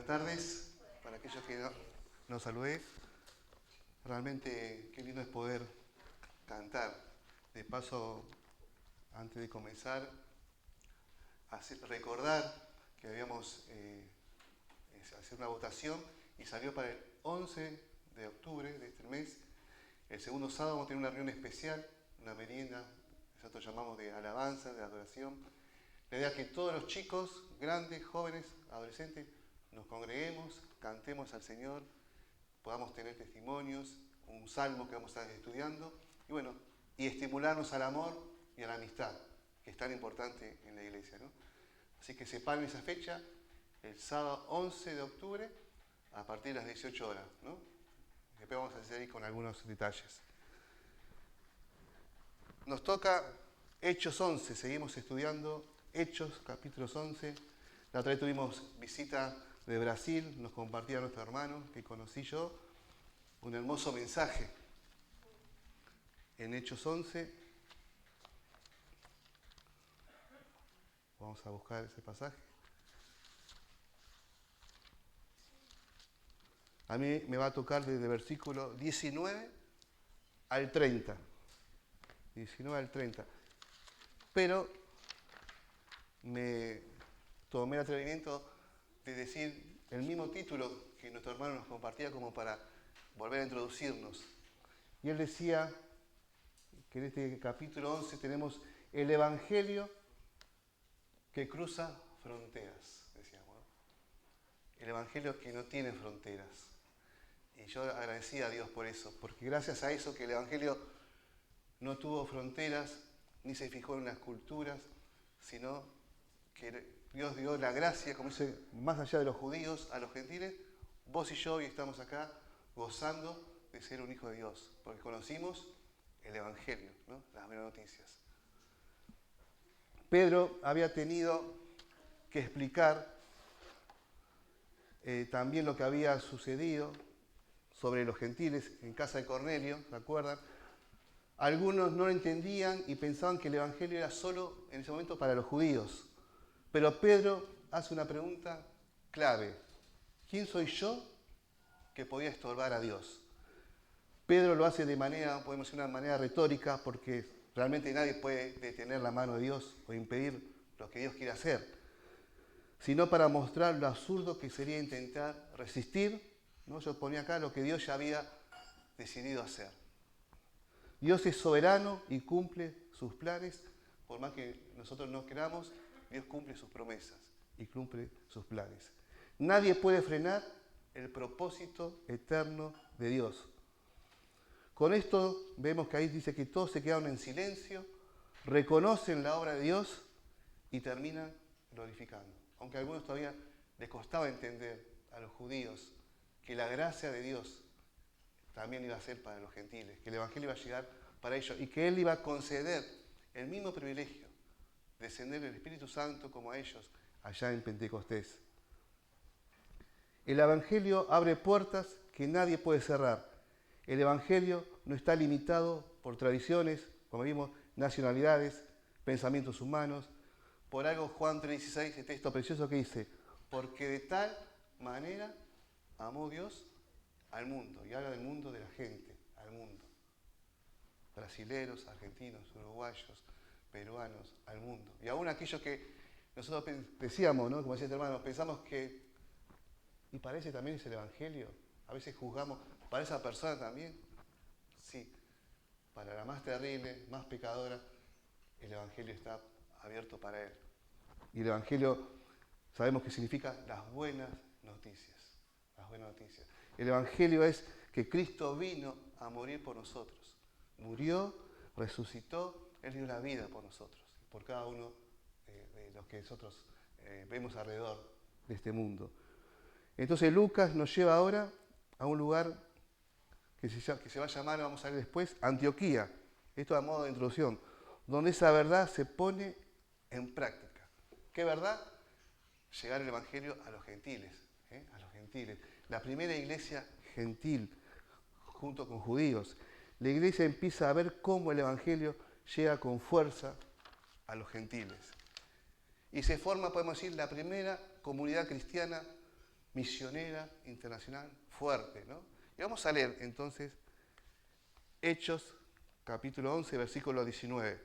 tardes, para aquellos que nos saludé. Realmente qué lindo es poder cantar. De paso, antes de comenzar, recordar que habíamos hacer una votación y salió para el 11 de octubre de este mes. El segundo sábado vamos a tener una reunión especial, una merienda, nosotros llamamos de alabanza, de adoración. La idea es que todos los chicos, grandes, jóvenes, adolescentes, nos congreguemos, cantemos al Señor, podamos tener testimonios, un salmo que vamos a estar estudiando, y bueno, y estimularnos al amor y a la amistad, que es tan importante en la iglesia, ¿no? Así que separen esa fecha, el sábado 11 de octubre, a partir de las 18 horas, ¿no? Después vamos a seguir con algunos detalles. Nos toca Hechos 11, seguimos estudiando Hechos, capítulos 11. La otra vez tuvimos visita de Brasil, nos compartía nuestro hermano, que conocí yo, un hermoso mensaje en Hechos 11. Vamos a buscar ese pasaje. A mí me va a tocar desde versículo 19 al 30. 19 al 30. Pero me tomé el atrevimiento de decir el mismo título que nuestro hermano nos compartía como para volver a introducirnos. Y él decía que en este capítulo 11 tenemos el Evangelio que cruza fronteras, decíamos, ¿no? El Evangelio que no tiene fronteras. Y yo agradecía a Dios por eso, porque gracias a eso que el Evangelio no tuvo fronteras, ni se fijó en las culturas, sino que Dios dio la gracia, como dice, más allá de los judíos, a los gentiles. Vos y yo hoy estamos acá gozando de ser un hijo de Dios, porque conocimos el Evangelio, ¿no? Las buenas noticias. Pedro había tenido que explicar también lo que había sucedido sobre los gentiles en casa de Cornelio, ¿se acuerdan? Algunos no lo entendían y pensaban que el Evangelio era solo en ese momento para los judíos. Pero Pedro hace una pregunta clave. ¿Quién soy yo que podía estorbar a Dios? Pedro lo hace de manera, podemos decir, una manera retórica, porque realmente nadie puede detener la mano de Dios o impedir lo que Dios quiere hacer, sino para mostrar lo absurdo que sería intentar resistir, ¿no? Yo ponía acá lo que Dios ya había decidido hacer. Dios es soberano y cumple sus planes, por más que nosotros no queramos, Dios cumple sus promesas y cumple sus planes. Nadie puede frenar el propósito eterno de Dios. Con esto vemos que ahí dice que todos se quedaron en silencio, reconocen la obra de Dios y terminan glorificando. Aunque a algunos todavía les costaba entender a los judíos que la gracia de Dios también iba a ser para los gentiles, que el Evangelio iba a llegar para ellos y que Él iba a conceder el mismo privilegio de descender el Espíritu Santo como a ellos allá en Pentecostés. El Evangelio abre puertas que nadie puede cerrar. El Evangelio no está limitado por tradiciones, como vimos, nacionalidades, pensamientos humanos. Por algo Juan 3:16, el texto precioso que dice, porque de tal manera amó Dios al mundo, y habla del mundo de la gente, al mundo. Brasileros, argentinos, uruguayos, peruanos, al mundo. Y aún aquellos que nosotros decíamos, ¿no? Como decía este hermano, pensamos que, y para ese también es el Evangelio. A veces juzgamos, ¿para esa persona también? Sí, para la más terrible, más pecadora, el Evangelio está abierto para él. Y el Evangelio sabemos que significa las buenas noticias. Las buenas noticias. El Evangelio es que Cristo vino a morir por nosotros. Murió, resucitó, Él dio la vida por nosotros, por cada uno de los que nosotros vemos alrededor de este mundo. Entonces Lucas nos lleva ahora a un lugar que se va a llamar, vamos a ver después, Antioquía. Esto a modo de introducción, donde esa verdad se pone en práctica. ¿Qué verdad? Llegar el Evangelio a los gentiles. A los gentiles. La primera iglesia gentil, junto con judíos. La iglesia empieza a ver cómo el Evangelio llega con fuerza a los gentiles. Y se forma, podemos decir, la primera comunidad cristiana misionera internacional fuerte, ¿no? Y vamos a leer entonces Hechos, capítulo 11, versículo 19.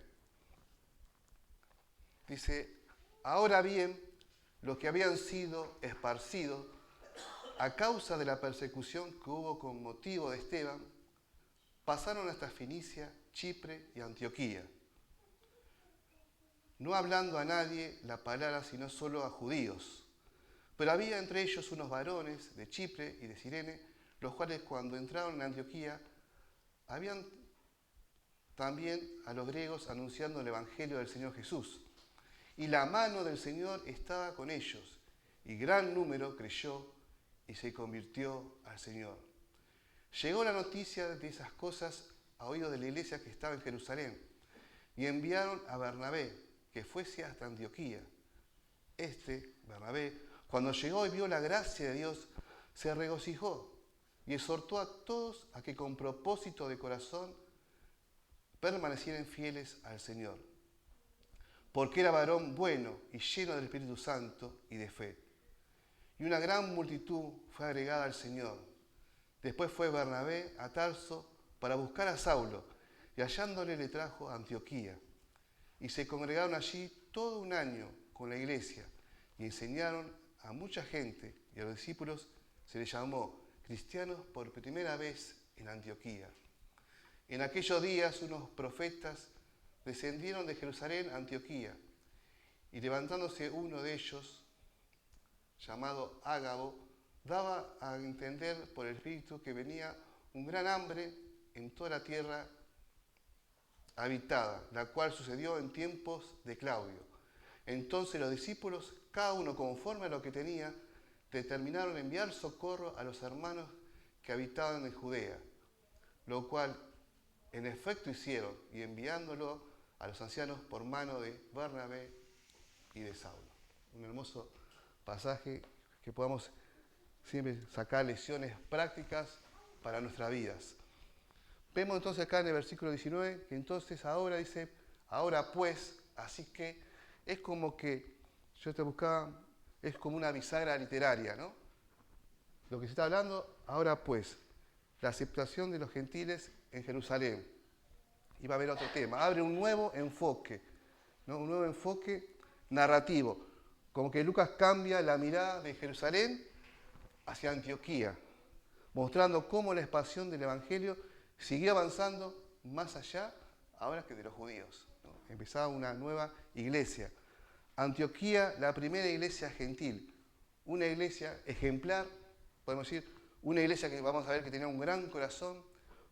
Dice, ahora bien, los que habían sido esparcidos a causa de la persecución que hubo con motivo de Esteban, pasaron hasta Fenicia, Chipre y Antioquía, no hablando a nadie la palabra sino solo a judíos. Pero había entre ellos unos varones de Chipre y de Cirene, los cuales cuando entraron en Antioquía, habían también a los griegos anunciando el Evangelio del Señor Jesús. Y la mano del Señor estaba con ellos, y gran número creyó y se convirtió al Señor. Llegó la noticia de esas cosas a oídos de la iglesia que estaba en Jerusalén, y enviaron a Bernabé, que fuese hasta Antioquía. Bernabé, cuando llegó y vio la gracia de Dios, se regocijó y exhortó a todos a que con propósito de corazón permanecieran fieles al Señor, porque era varón bueno y lleno del Espíritu Santo y de fe. Y una gran multitud fue agregada al Señor. Después fue Bernabé a Tarso para buscar a Saulo, y hallándole le trajo a Antioquía. Y se congregaron allí todo un año con la iglesia, y enseñaron a mucha gente, y a los discípulos se les llamó cristianos por primera vez en Antioquía. En aquellos días unos profetas descendieron de Jerusalén a Antioquía, y levantándose uno de ellos, llamado Ágabo, daba a entender por el Espíritu que venía un gran hambre en toda la tierra habitada, la cual sucedió en tiempos de Claudio. Entonces los discípulos, cada uno conforme a lo que tenía, determinaron enviar socorro a los hermanos que habitaban en Judea, lo cual en efecto hicieron, y enviándolo a los ancianos por mano de Bernabé y de Saulo. Un hermoso pasaje que podamos siempre sacar lecciones prácticas para nuestras vidas. Vemos entonces acá en el versículo 19 que entonces ahora dice, ahora pues, así que es como que, yo te buscaba, es como una bisagra literaria, ¿no? Lo que se está hablando, ahora pues, la aceptación de los gentiles en Jerusalén. Y va a haber otro tema, abre un nuevo enfoque, ¿no? Un nuevo enfoque narrativo, como que Lucas cambia la mirada de Jerusalén hacia Antioquía, mostrando cómo la expansión del Evangelio siguió avanzando más allá ahora que de los judíos, ¿no? Empezaba una nueva iglesia. Antioquía, la primera iglesia gentil, una iglesia ejemplar, podemos decir, una iglesia que vamos a ver que tenía un gran corazón,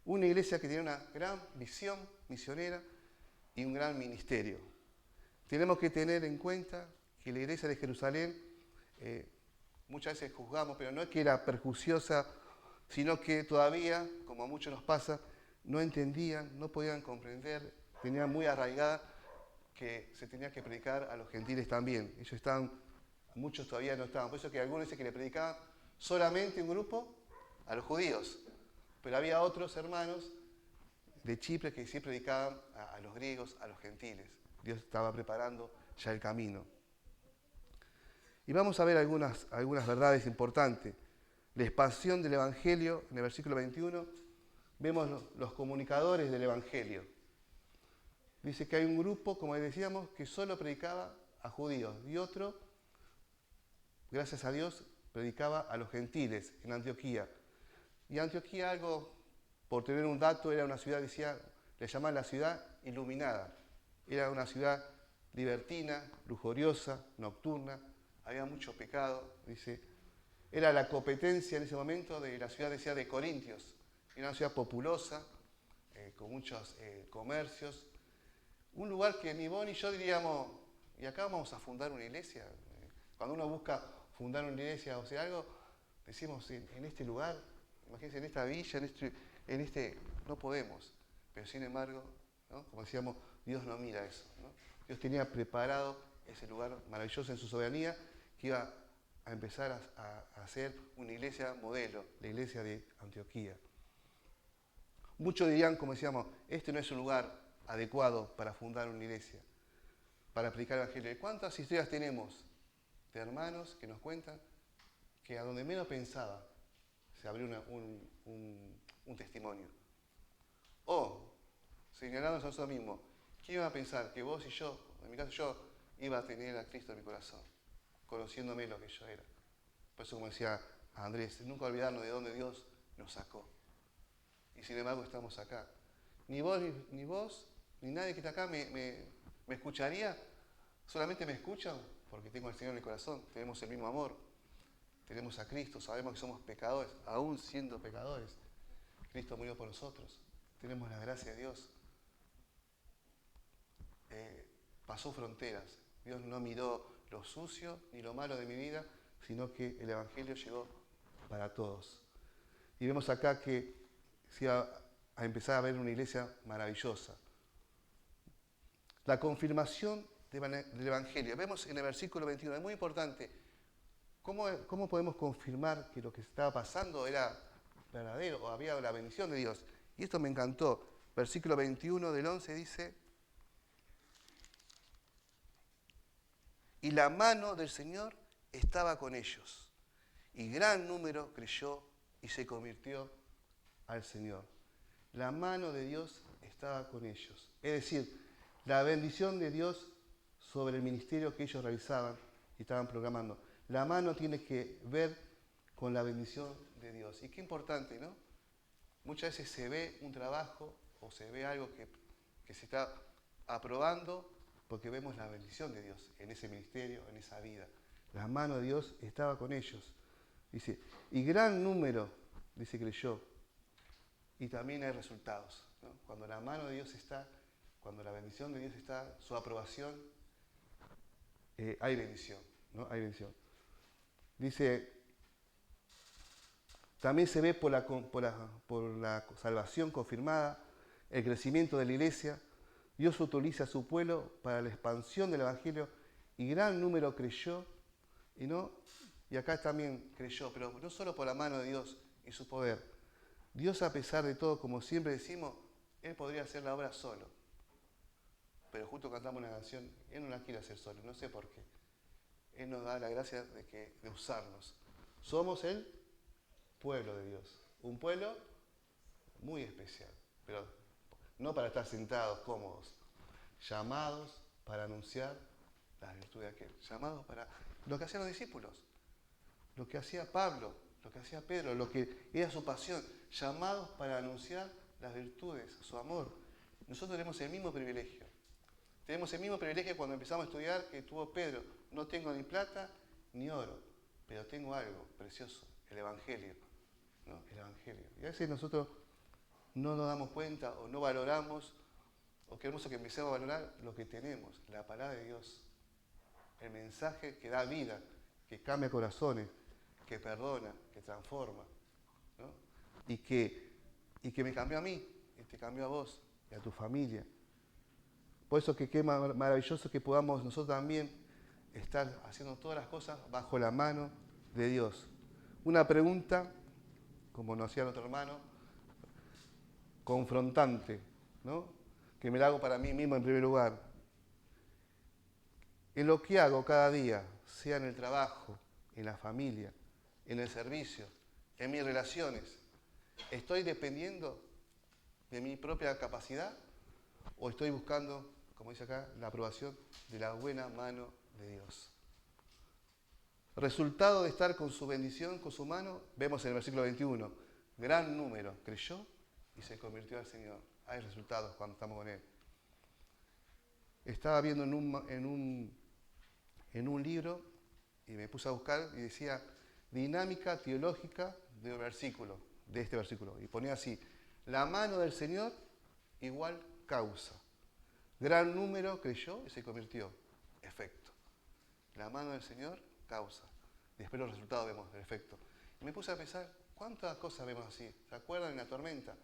una iglesia que tenía una gran visión misionera y un gran ministerio. Tenemos que tener en cuenta que la iglesia de Jerusalén, muchas veces juzgamos, pero no es que era perjuiciosa, sino que todavía, como a muchos nos pasa, no entendían, no podían comprender, tenían muy arraigada que se tenía que predicar a los gentiles también. Ellos estaban, muchos todavía no estaban. Por eso que algunos dicen que le predicaban solamente un grupo a los judíos. Pero había otros hermanos de Chipre que sí predicaban a los griegos, a los gentiles. Dios estaba preparando ya el camino. Y vamos a ver algunas verdades importantes. La expansión del Evangelio, en el versículo 21, vemos los comunicadores del Evangelio. Dice que hay un grupo, como decíamos, que solo predicaba a judíos y otro, gracias a Dios, predicaba a los gentiles en Antioquía. Y Antioquía, algo, por tener un dato, era una ciudad, le llamaban la ciudad iluminada. Era una ciudad libertina, lujuriosa, nocturna, había mucho pecado, dice. Era la competencia en ese momento de la ciudad, decía, de Corintios. Era una ciudad populosa, con muchos comercios. Un lugar que ni vos ni yo diríamos, y acá vamos a fundar una iglesia. Cuando uno busca fundar una iglesia o sea algo, decimos, en este lugar, imagínense, en esta villa, en este no podemos. Pero sin embargo, ¿no? Como decíamos, Dios no mira eso, ¿no? Dios tenía preparado ese lugar maravilloso en su soberanía que iba a empezar a hacer una iglesia modelo, la iglesia de Antioquía. Muchos dirían, como decíamos, este no es un lugar adecuado para fundar una iglesia, para predicar el Evangelio. ¿Cuántas historias tenemos de hermanos que nos cuentan que a donde menos pensaba se abrió un testimonio. O, señalándonos a nosotros mismos, ¿quién iba a pensar que vos y yo, en mi caso yo, iba a tener a Cristo en mi corazón, conociéndome lo que yo era? Por eso, como decía Andrés, nunca olvidarnos de dónde Dios nos sacó. Y sin embargo estamos acá. Ni vos, ni nadie que está acá me escucharía. Solamente me escuchan porque tengo al Señor en el corazón. Tenemos el mismo amor. Tenemos a Cristo. Sabemos que somos pecadores, aún siendo pecadores. Cristo murió por nosotros. Tenemos la gracia de Dios. Pasó fronteras. Dios no miró lo sucio ni lo malo de mi vida, sino que el Evangelio llegó para todos. Y vemos acá que se iba a empezar a ver una iglesia maravillosa. La confirmación del Evangelio. Vemos en el versículo 21, es muy importante. ¿Cómo podemos confirmar que lo que estaba pasando era verdadero o había la bendición de Dios? Y esto me encantó. Versículo 21 del 11 dice: y la mano del Señor estaba con ellos, y gran número creyó y se convirtió al Señor. La mano de Dios estaba con ellos. Es decir, la bendición de Dios sobre el ministerio que ellos realizaban y estaban programando. La mano tiene que ver con la bendición de Dios. Y qué importante, ¿no? Muchas veces se ve un trabajo o se ve algo que se está aprobando porque vemos la bendición de Dios en ese ministerio, en esa vida. La mano de Dios estaba con ellos. Dice, y gran número, dice, creyó. Y también hay resultados, ¿no? Cuando la mano de Dios está, cuando la bendición de Dios está, su aprobación, hay bendición, ¿no? Hay bendición. Dice, también se ve por la salvación confirmada, el crecimiento de la iglesia. Dios utiliza a su pueblo para la expansión del Evangelio y gran número creyó, y acá también creyó, pero no solo por la mano de Dios y su poder. Dios, a pesar de todo, como siempre decimos, Él podría hacer la obra solo. Pero justo cantamos una canción, Él no la quiere hacer solo, no sé por qué. Él nos da la gracia de usarnos. Somos el pueblo de Dios, un pueblo muy especial, pero no para estar sentados cómodos, llamados para anunciar las virtudes de aquel, llamados para lo que hacían los discípulos, lo que hacía Pablo, lo que hacía Pedro, lo que era su pasión, llamados para anunciar las virtudes, su amor. Nosotros tenemos el mismo privilegio. Tenemos el mismo privilegio cuando empezamos a estudiar que tuvo Pedro. No tengo ni plata ni oro, pero tengo algo precioso, el Evangelio, ¿no? El Evangelio. Y a veces nosotros no nos damos cuenta o no valoramos, o queremos que empecemos a valorar lo que tenemos, la palabra de Dios, el mensaje que da vida, que cambia corazones, que perdona, que transforma, ¿no? Y que me cambió a mí, y te cambió a vos y a tu familia. Por eso que qué maravilloso que podamos nosotros también estar haciendo todas las cosas bajo la mano de Dios. Una pregunta, como nos hacía nuestro hermano, confrontante, ¿no? Que me la hago para mí mismo en primer lugar. En lo que hago cada día, sea en el trabajo, en la familia, en el servicio, en mis relaciones, ¿estoy dependiendo de mi propia capacidad o estoy buscando, como dice acá, la aprobación de la buena mano de Dios? Resultado de estar con su bendición, con su mano, vemos en el versículo 21, gran número creyó y se convirtió al Señor. Hay resultados cuando estamos con Él. Estaba viendo en un libro y me puse a buscar y decía dinámica teológica de este versículo. Y ponía así, la mano del Señor igual causa. Gran número creyó y se convirtió. Efecto. La mano del Señor causa. Después los resultados vemos del efecto. Y me puse a pensar, ¿cuántas cosas vemos así? ¿Se acuerdan en la tormenta?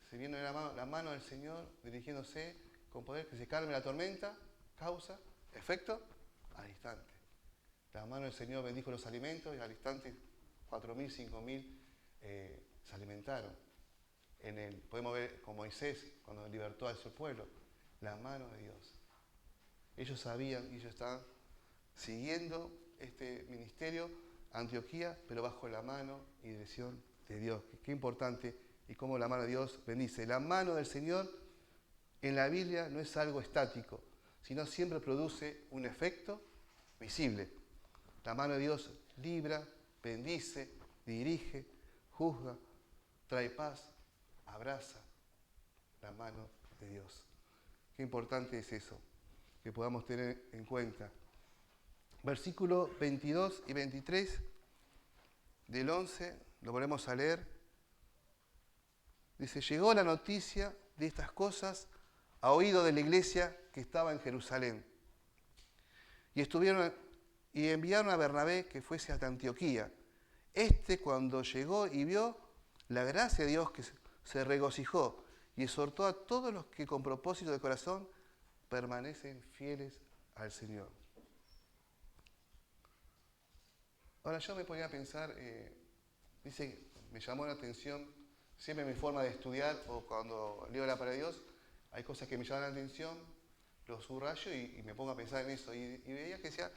Se viene la mano del Señor dirigiéndose con poder que se calme la tormenta, causa, efecto, al instante. La mano del Señor bendijo los alimentos y al instante 4.000, 5.000 se alimentaron. Podemos ver con Moisés, cuando libertó a su pueblo, la mano de Dios. Ellos sabían y ellos estaban siguiendo este ministerio Antioquía, pero bajo la mano y dirección de Dios. Qué importante y cómo la mano de Dios bendice. La mano del Señor en la Biblia no es algo estático, sino siempre produce un efecto visible. La mano de Dios libra, bendice, dirige, juzga, trae paz, abraza. La mano de Dios. Qué importante es eso, que podamos tener en cuenta. Versículos 22 y 23 del 11, lo volvemos a leer. Dice, llegó la noticia de estas cosas a oído de la iglesia que estaba en Jerusalén. Y enviaron a Bernabé que fuese hasta Antioquía. Cuando llegó y vio la gracia de Dios, que se regocijó y exhortó a todos los que con propósito de corazón permanecen fieles al Señor. Ahora yo me ponía a pensar, dice, me llamó la atención, siempre mi forma de estudiar o cuando leo la palabra de Dios, hay cosas que me llaman la atención, lo subrayo y me pongo a pensar en eso. Y veía que decía,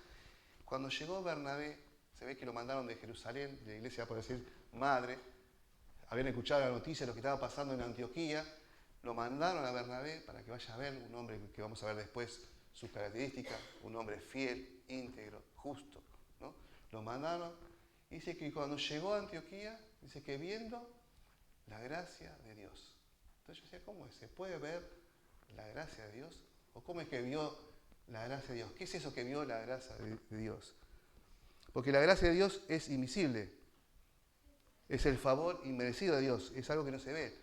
cuando llegó Bernabé, se ve que lo mandaron de Jerusalén, de la iglesia, por decir, madre, habían escuchado la noticia de lo que estaba pasando en Antioquía, lo mandaron a Bernabé para que vaya a ver un hombre que vamos a ver después sus características, un hombre fiel, íntegro, justo, ¿no? Lo mandaron, y dice que cuando llegó a Antioquía, dice que viendo la gracia de Dios. Entonces yo decía, ¿cómo es? ¿Se puede ver la gracia de Dios? ¿O cómo es que vio la gracia de Dios? ¿Qué es eso que vio la gracia de Dios? Porque la gracia de Dios es invisible. Es el favor inmerecido de Dios. Es algo que no se ve.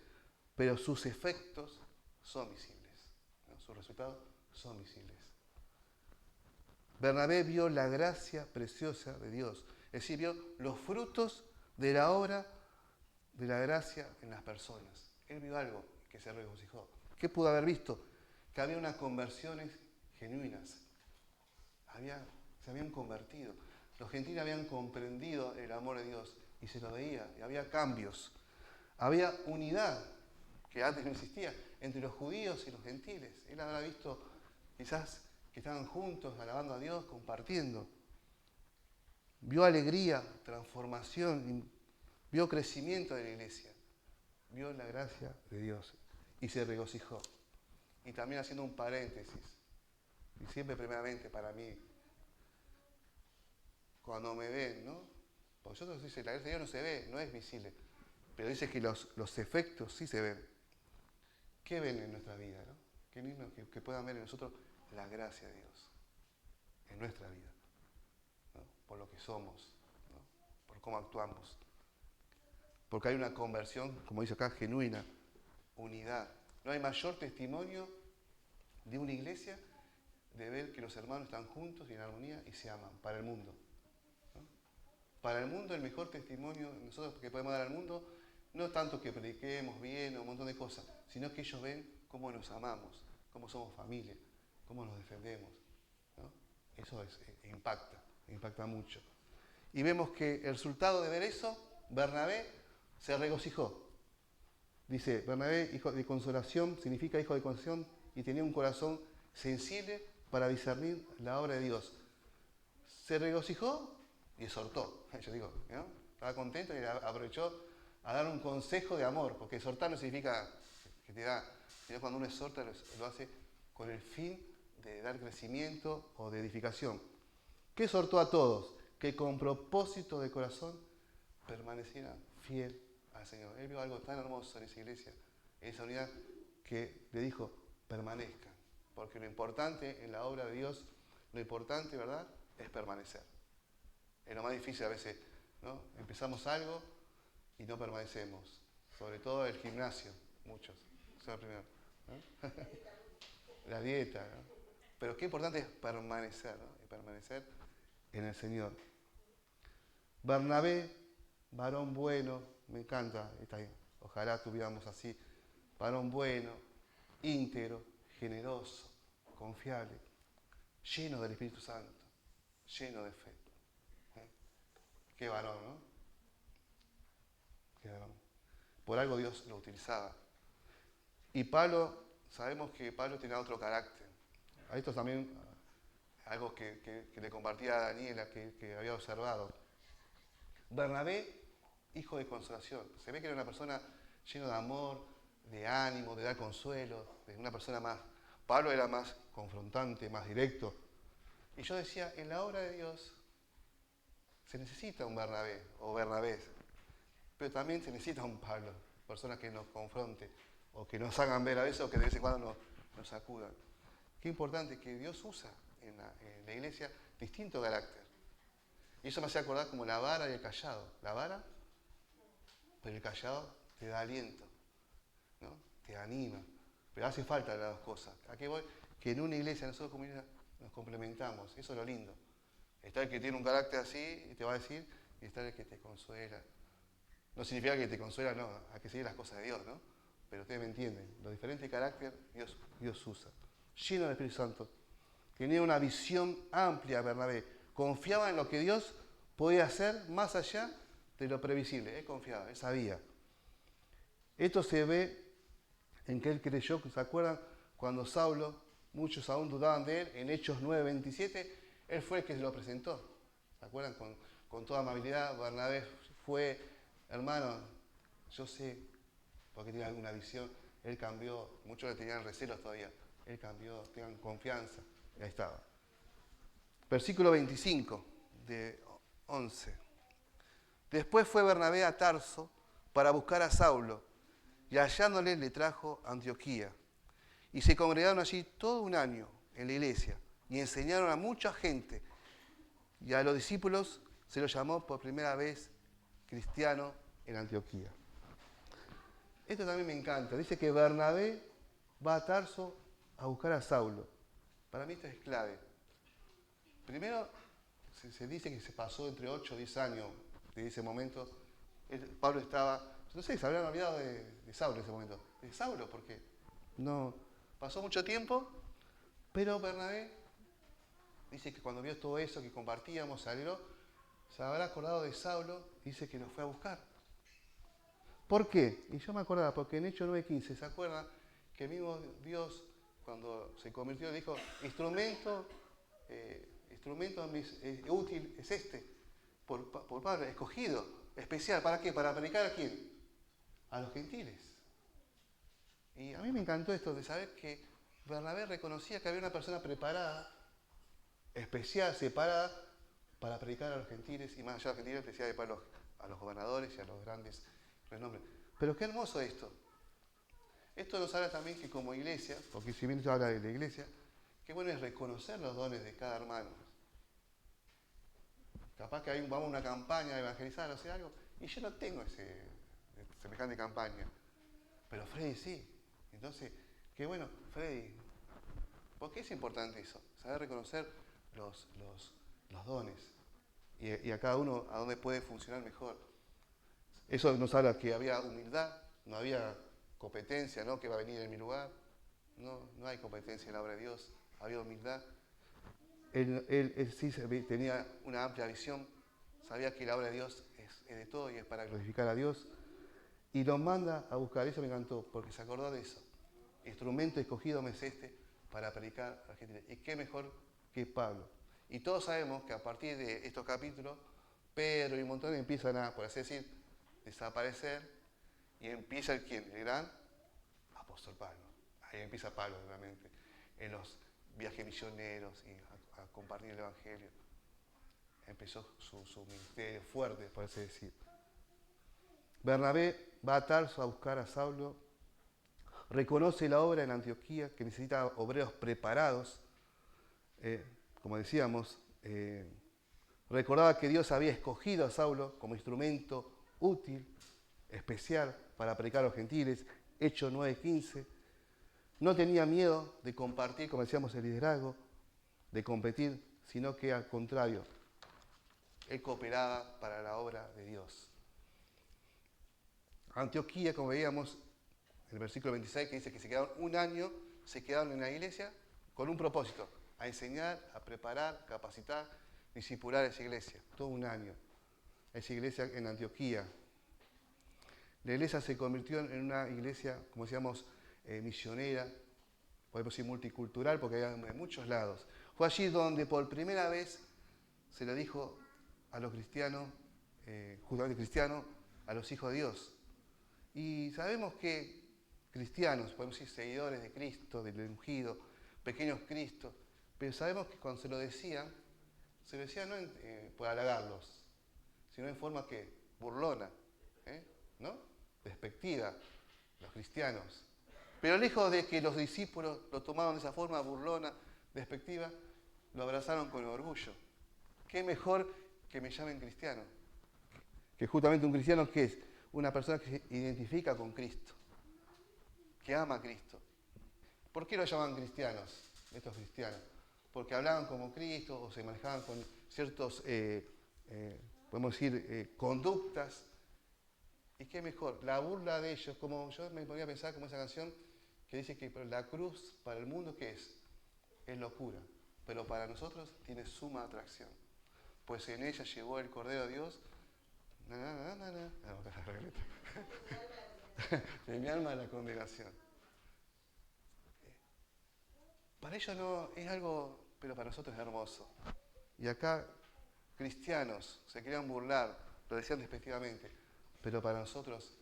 Pero sus efectos son visibles, ¿no? Sus resultados son visibles. Bernabé vio la gracia preciosa de Dios. Es decir, vio los frutos de la obra de la gracia en las personas. Él vio algo que se regocijó. ¿Qué pudo haber visto? Que había unas conversiones genuinas. Se habían convertido. Los gentiles habían comprendido el amor de Dios y se lo veía. Y había cambios. Había unidad que antes no existía entre los judíos y los gentiles. Él habrá visto quizás que estaban juntos, alabando a Dios, compartiendo. Vio alegría, transformación, vio crecimiento de la iglesia. Vio la gracia de Dios y se regocijó. Y también haciendo un paréntesis, y siempre primeramente para mí, cuando me ven, ¿no? Porque nosotros dice, la gracia de Dios no se ve, no es visible, pero dice que los efectos sí se ven. ¿Qué ven en nuestra vida, no? Qué lindo que puedan ver en nosotros la gracia de Dios en nuestra vida, ¿no? Por lo que somos, ¿no? Por cómo actuamos. Porque hay una conversión, como dice acá, genuina, unidad. No hay mayor testimonio de una iglesia de ver que los hermanos están juntos y en armonía y se aman para el mundo, ¿no? Para el mundo el mejor testimonio nosotros que podemos dar al mundo, no tanto que prediquemos bien o un montón de cosas, sino que ellos ven cómo nos amamos, cómo somos familia, cómo nos defendemos, ¿no? Eso impacta mucho. Y vemos que el resultado de ver eso, Bernabé se regocijó. Dice, Bernabé, hijo de consolación, significa hijo de consolación, y tenía un corazón sensible para discernir la obra de Dios. Se regocijó y exhortó. Yo digo, ¿no? Estaba contento y aprovechó a dar un consejo de amor, porque exhortar no significa que te da, sino cuando uno exhorta lo hace con el fin de dar crecimiento o de edificación. ¿Qué exhortó a todos? Que con propósito de corazón permanecieran fiel al Señor. Él vio algo tan hermoso en esa iglesia, en esa unidad, que le dijo, permanezcan. Porque lo importante en la obra de Dios, lo importante, ¿verdad?, es permanecer. Es lo más difícil a veces, ¿no? Empezamos algo y no permanecemos. Sobre todo el gimnasio, muchos. Eso es lo primero, ¿no? La dieta, ¿no? Pero qué importante es permanecer, ¿no? Y permanecer en el Señor. Bernabé, varón bueno, me encanta, ojalá tuviéramos así, varón bueno, íntegro, generoso, confiable, lleno del Espíritu Santo, lleno de fe. Qué varón, ¿no? Qué varón. Por algo Dios lo utilizaba. Y Pablo, sabemos que Pablo tenía otro carácter. A esto también, algo que le compartía a Daniela, que había observado. Bernabé, hijo de consolación. Se ve que era una persona llena de amor, de ánimo, de dar consuelo, de una persona más. Pablo era más confrontante, más directo. Y yo decía, en la obra de Dios se necesita un Bernabé o Bernabés, pero también se necesita un Pablo, personas que nos confronten o que nos hagan ver a veces o que de vez en cuando nos sacudan. Qué importante que Dios usa en la iglesia distinto carácter. Y eso me hace acordar como la vara y el cayado. La vara, pero el cayado te da aliento, ¿no? Te anima. Pero hace falta las dos cosas. ¿A qué voy? Que en una iglesia nosotros como iglesia nos complementamos. Eso es lo lindo. Está el que tiene un carácter así y te va a decir, y está el que te consuela. No significa que te consuela, no, hay que seguir las cosas de Dios, ¿no? Pero ustedes me entienden. Los diferentes caracteres Dios usa. Lleno del Espíritu Santo. Tenía una visión amplia, Bernabé. Confiaba en lo que Dios podía hacer más allá de lo previsible. Él confiaba, él sabía. Esto se ve en que él creyó, ¿se acuerdan? Cuando Saulo, muchos aún dudaban de él, en Hechos 9:27, él fue el que se lo presentó. ¿Se acuerdan? Con toda amabilidad, Bernabé fue, hermano, yo sé, porque tiene alguna visión, él cambió, muchos le tenían recelos todavía, él cambió, tengan confianza, y ahí estaba. Versículo 25 de 11. Después fue Bernabé a Tarso para buscar a Saulo, y hallándole le trajo a Antioquía. Y se congregaron allí todo un año en la iglesia, y enseñaron a mucha gente, y a los discípulos se los llamó por primera vez cristiano en Antioquía. Esto también me encanta. Dice que Bernabé va a Tarso a buscar a Saulo. Para mí esto es clave. Primero, se dice que se pasó entre 8 y 10 años de ese momento. Pablo estaba, no sé, se habrían olvidado de Saulo en ese momento. ¿De Saulo? ¿Por qué? No, pasó mucho tiempo, pero Bernabé dice que cuando vio todo eso que compartíamos, se alegró, se habrá acordado de Saulo, dice que lo fue a buscar. ¿Por qué? Y yo me acordaba, porque en Hechos 9:15, ¿se acuerdan? Que el mismo Dios, cuando se convirtió, dijo, instrumento útil es este, por Pablo, escogido, especial, ¿para qué? ¿Para predicar a quién? A los gentiles. Y a mí me encantó esto de saber que Bernabé reconocía que había una persona preparada, especial, separada, para predicar a los gentiles, y más allá de los gentiles, decía para a los gobernadores y a los grandes renombres. Pero qué hermoso esto. Esto nos habla también que como iglesia, porque si bien se habla de la iglesia, qué bueno es reconocer los dones de cada hermano. Capaz que vamos a una campaña a evangelizar o hacer algo, y yo no tengo semejante campaña. Pero Freddy sí. Entonces, qué bueno, Freddy. ¿Por qué es importante eso? Saber reconocer los dones y a cada uno a dónde puede funcionar mejor. Eso nos habla que había humildad, no había competencia, ¿no? Que va a venir en mi lugar. No hay competencia en la obra de Dios, había humildad. Él sí tenía una amplia visión, sabía que la obra de Dios es de todo y es para glorificar a Dios. Y nos manda a buscar, eso me encantó, porque se acordó de eso. Instrumento escogido me es este para predicar a la gente. Y qué mejor que Pablo. Y todos sabemos que a partir de estos capítulos, Pedro y un montón empiezan a, por así decir, desaparecer. Y empieza el gran apóstol Pablo. Ahí empieza Pablo realmente, en los viajes misioneros y a compartir el Evangelio. Empezó su ministerio fuerte, por así decir. Bernabé va a Tarso a buscar a Saulo, reconoce la obra en Antioquía, que necesita obreros preparados, como decíamos, recordaba que Dios había escogido a Saulo como instrumento útil, especial, para predicar a los gentiles, Hechos 9:15. No tenía miedo de compartir, como decíamos, el liderazgo, de competir, sino que al contrario, él cooperaba para la obra de Dios. Antioquía, como veíamos en el versículo 26, que dice que se quedaron un año, se quedaron en la iglesia con un propósito, a enseñar, a preparar, capacitar, discipular a esa iglesia, todo un año. Esa iglesia en Antioquía. La iglesia se convirtió en una iglesia, como decíamos, misionera, podemos decir multicultural, porque había de muchos lados. Fue allí donde por primera vez se le dijo a los cristianos justamente cristiano, a los hijos de Dios. Y sabemos que cristianos, podemos decir seguidores de Cristo, del ungido, pequeños Cristos, pero sabemos que cuando se lo decían no por halagarlos, sino en forma que burlona, ¿no? Despectiva, los cristianos. Pero lejos de que los discípulos lo tomaron de esa forma burlona, despectiva, lo abrazaron con orgullo. ¿Qué mejor que me llamen cristiano? Que justamente un cristiano, ¿qué es? Una persona que se identifica con Cristo, que ama a Cristo. ¿Por qué lo llaman cristianos, estos cristianos? Porque hablaban como Cristo o se manejaban con ciertos, podemos decir, conductas. ¿Y qué mejor? La burla de ellos, como yo me ponía a pensar como esa canción que dice que la cruz para el mundo, ¿qué es? Es locura, pero para nosotros tiene suma atracción. Pues en ella llegó el Cordero de Dios. De mi alma la condenación. Para ellos no es algo, pero para nosotros es hermoso. Y acá cristianos se querían burlar, lo decían despectivamente, pero para nosotros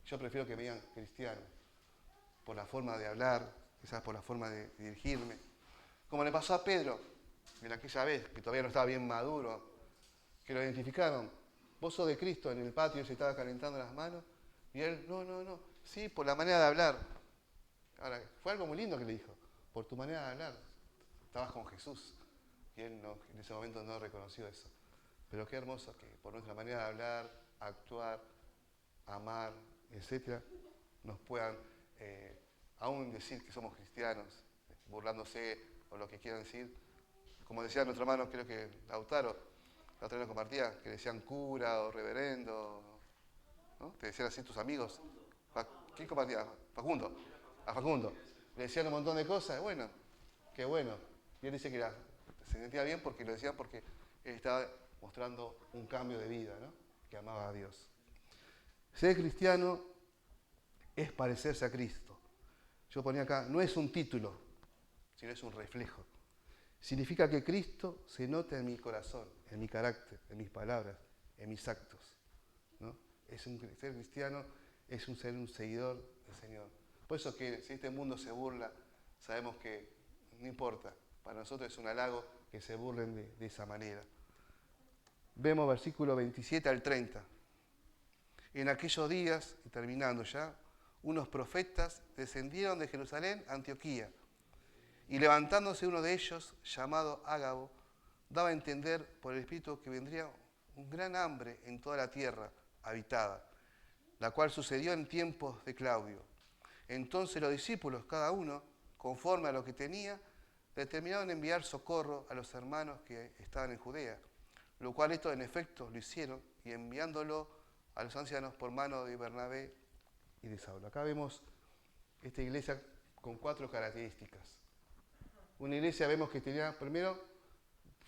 yo prefiero que me digan cristiano, por la forma de hablar, quizás por la forma de dirigirme. Como le pasó a Pedro, en aquella vez, que todavía no estaba bien maduro, que lo identificaron. Vos sos de Cristo, en el patio se estaba calentando las manos, y él, no, sí, por la manera de hablar. Ahora, fue algo muy lindo que le dijo, por tu manera de hablar, estabas con Jesús, y él no, en ese momento no reconoció eso. Pero qué hermoso que por nuestra manera de hablar, actuar, amar, etcétera, nos puedan aún decir que somos cristianos, burlándose o lo que quieran decir. Como decía nuestro hermano, creo que Lautaro, la otra vez nos compartía, que decían cura o reverendo, ¿no? Te decían así tus amigos. ¿Quién compartía? Facundo. A Facundo. Le decían un montón de cosas, bueno, qué bueno. Y él dice que se sentía bien porque lo decían porque él estaba mostrando un cambio de vida, ¿no? Que amaba a Dios. Ser cristiano es parecerse a Cristo. Yo ponía acá, no es un título, sino es un reflejo. Significa que Cristo se nota en mi corazón, en mi carácter, en mis palabras, en mis actos, ¿no? Ser cristiano es ser un seguidor del Señor. Por eso que si este mundo se burla, sabemos que no importa. Para nosotros es un halago que se burlen de esa manera. Vemos versículo 27 al 30. En aquellos días, y terminando ya, unos profetas descendieron de Jerusalén a Antioquía. Y levantándose uno de ellos, llamado Ágabo, daba a entender por el Espíritu que vendría un gran hambre en toda la tierra habitada, la cual sucedió en tiempos de Claudio. Entonces los discípulos, cada uno, conforme a lo que tenía, determinaron enviar socorro a los hermanos que estaban en Judea, lo cual estos en efecto lo hicieron, y enviándolo a los ancianos por mano de Bernabé y de Saulo. Acá vemos esta iglesia con 4 características. Una iglesia vemos que tenía, primero,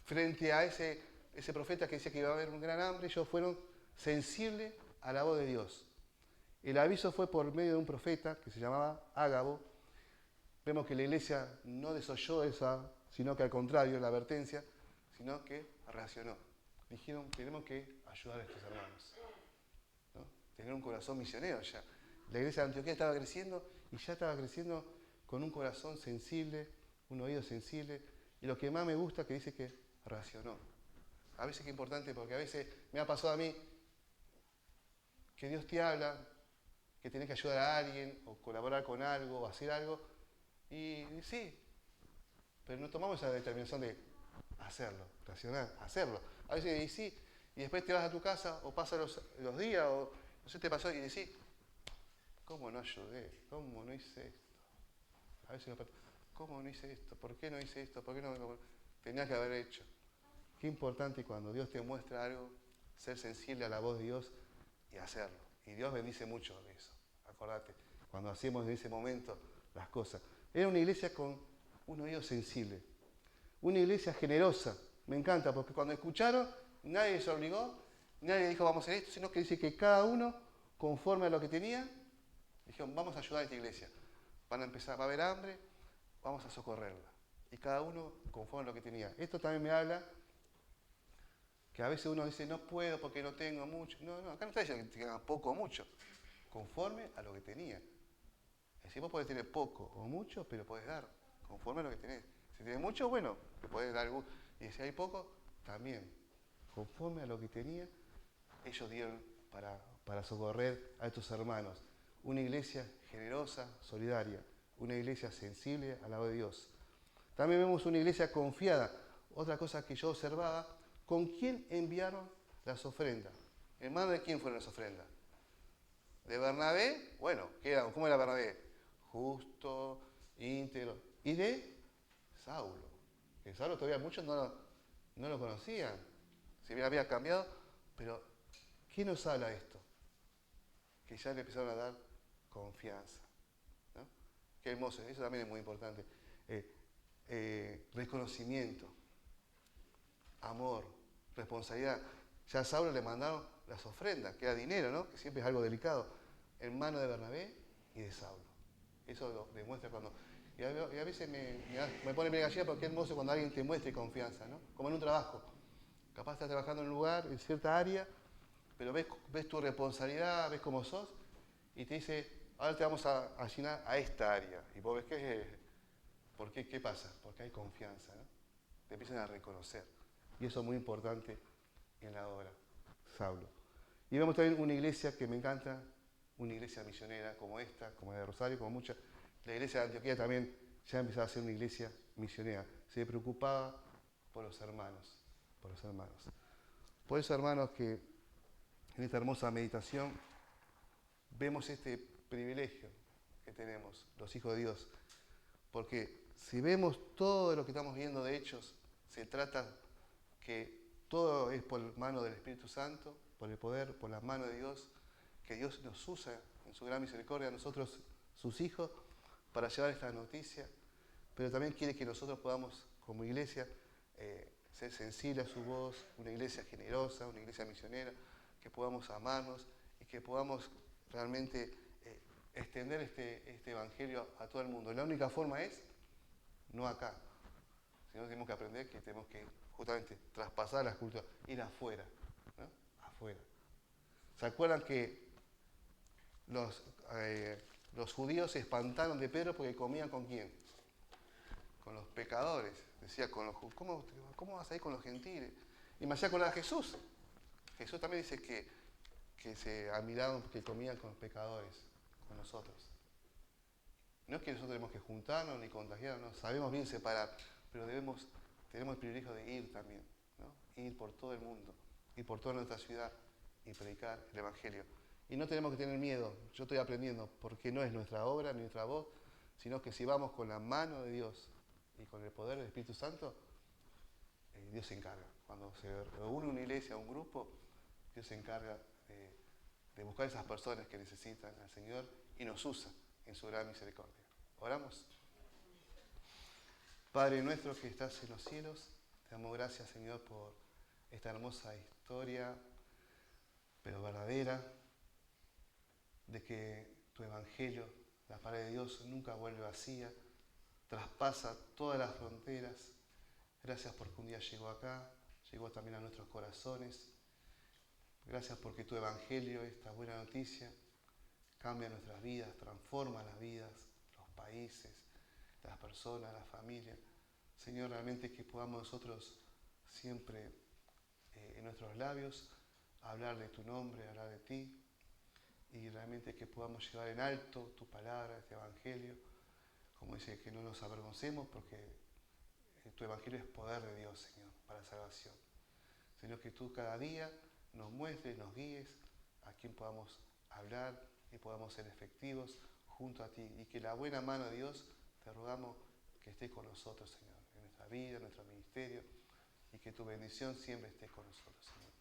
frente a ese profeta que decía que iba a haber un gran hambre, ellos fueron sensibles a la voz de Dios. El aviso fue por medio de un profeta que se llamaba Ágabo. Vemos que la iglesia no desoyó esa, sino que al contrario, la advertencia, sino que reaccionó. Dijeron, tenemos que ayudar a estos hermanos, ¿no? Tener un corazón misionero ya. La iglesia de Antioquía estaba creciendo y ya estaba creciendo con un corazón sensible, un oído sensible. Y lo que más me gusta es que dice que reaccionó. A veces que es importante porque a veces me ha pasado a mí que Dios te habla, que tenés que ayudar a alguien o colaborar con algo o hacer algo. Y sí, pero no tomamos esa determinación de hacerlo, reaccionar, hacerlo. A veces y sí, y después te vas a tu casa o pasan los días o no sé, te pasó y decís, ¿cómo no ayudé? ¿Cómo no hice esto? A veces me pregunto, ¿cómo no hice esto? ¿Por qué no hice esto? ¿Por qué no? Tenía que haber hecho. Qué importante cuando Dios te muestra algo, ser sensible a la voz de Dios y hacerlo. Y Dios bendice mucho de eso. Acordate, cuando hacemos en ese momento las cosas. Era una iglesia con un oído sensible. Una iglesia generosa. Me encanta, porque cuando escucharon, nadie se obligó, nadie dijo vamos a hacer esto, sino que dice que cada uno, conforme a lo que tenía, dijeron vamos a ayudar a esta iglesia. Van a empezar, va a haber hambre, vamos a socorrerla. Y cada uno conforme a lo que tenía. Esto también me habla Que a veces uno dice, no puedo porque no tengo mucho. No, acá no está diciendo que tenga poco o mucho, conforme a lo que tenía. Es decir, vos podés tener poco o mucho, pero podés dar, conforme a lo que tenés. Si tenés mucho, bueno, te podés dar algo. Y si hay poco, también, conforme a lo que tenía, ellos dieron para socorrer a estos hermanos. Una iglesia generosa, solidaria, una iglesia sensible al lado de Dios. También vemos una iglesia confiada. Otra cosa que yo observaba, ¿con quién enviaron las ofrendas? ¿En mano de quién fueron las ofrendas? ¿De Bernabé? Bueno, ¿cómo era Bernabé? Justo, íntegro. ¿Y de Saulo? Que Saulo todavía muchos no lo conocían. Si bien había cambiado, pero ¿qué nos habla esto? Que ya le empezaron a dar confianza. ¿No? Qué hermoso, eso también es muy importante. Reconocimiento, amor, responsabilidad. Ya a Saulo le mandaron las ofrendas, que era dinero, ¿no? Que siempre es algo delicado, en manos de Bernabé y de Saulo. Eso lo demuestra cuando... Y a veces me pone medio gallina porque es hermoso cuando alguien te muestre confianza, ¿no? Como en un trabajo. Capaz estás trabajando en un lugar, en cierta área, pero ves tu responsabilidad, ves cómo sos, y te dice, ahora te vamos a asignar a esta área. Y vos ves ¿por qué? ¿Qué pasa? Porque hay confianza, ¿no? Te empiezan a reconocer. Y eso es muy importante en la obra, Saulo. Y vemos también una iglesia que me encanta, una iglesia misionera como esta, como la de Rosario, como muchas. La iglesia de Antioquía también ya empezaba a ser una iglesia misionera. Se preocupaba por los hermanos, por los hermanos. Por eso, hermanos, que en esta hermosa meditación vemos este privilegio que tenemos, los hijos de Dios. Porque si vemos todo lo que estamos viendo de Hechos, se trata que todo es por mano del Espíritu Santo, por el poder, por la mano de Dios, que Dios nos usa en su gran misericordia a nosotros, sus hijos, para llevar esta noticia, pero también quiere que nosotros podamos, como iglesia, ser sensibles a su voz, una iglesia generosa, una iglesia misionera, que podamos amarnos y que podamos realmente extender este evangelio a todo el mundo. La única forma es, no acá, sino tenemos que aprender que tenemos que justamente traspasar las culturas, ir afuera, ¿no? Afuera. ¿Se acuerdan que los judíos se espantaron de Pedro porque comían con quién? Con los pecadores. Decía, ¿cómo vas a ir con los gentiles? Y me hacía acordar a Jesús. Jesús también dice que se admiraban porque comían con los pecadores, con nosotros. No es que nosotros tenemos que juntarnos ni contagiarnos, sabemos bien separar, pero tenemos el privilegio de ir también, ¿no? Ir por todo el mundo, ir por toda nuestra ciudad y predicar el Evangelio. Y no tenemos que tener miedo, yo estoy aprendiendo, porque no es nuestra obra ni nuestra voz, sino que si vamos con la mano de Dios y con el poder del Espíritu Santo, Dios se encarga. Cuando se reúne una iglesia, un grupo, Dios se encarga de buscar esas personas que necesitan al Señor y nos usa en su gran misericordia. ¿Oramos? Padre nuestro que estás en los cielos, te damos gracias, Señor, por esta hermosa historia, pero verdadera, de que tu Evangelio, la palabra de Dios, nunca vuelve vacía, traspasa todas las fronteras. Gracias porque un día llegó acá, llegó también a nuestros corazones. Gracias porque tu Evangelio, esta buena noticia, cambia nuestras vidas, transforma las vidas, los países, las personas, las familias. Señor, realmente que podamos nosotros siempre en nuestros labios hablar de tu nombre, hablar de ti, y realmente que podamos llevar en alto tu palabra, este Evangelio, como dice, que no nos avergoncemos porque tu Evangelio es poder de Dios, Señor, para salvación. Señor, que tú cada día nos muestres, nos guíes a quien podamos hablar y podamos ser efectivos junto a ti, y que la buena mano de Dios, te rogamos que esté con nosotros, Señor, en nuestra vida, en nuestro ministerio, y que tu bendición siempre esté con nosotros, Señor.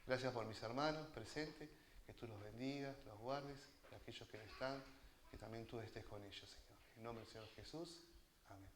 Gracias por mis hermanos presentes, que tú los bendigas, los guardes, y aquellos que no están, que también tú estés con ellos, Señor. En nombre del Señor Jesús, amén.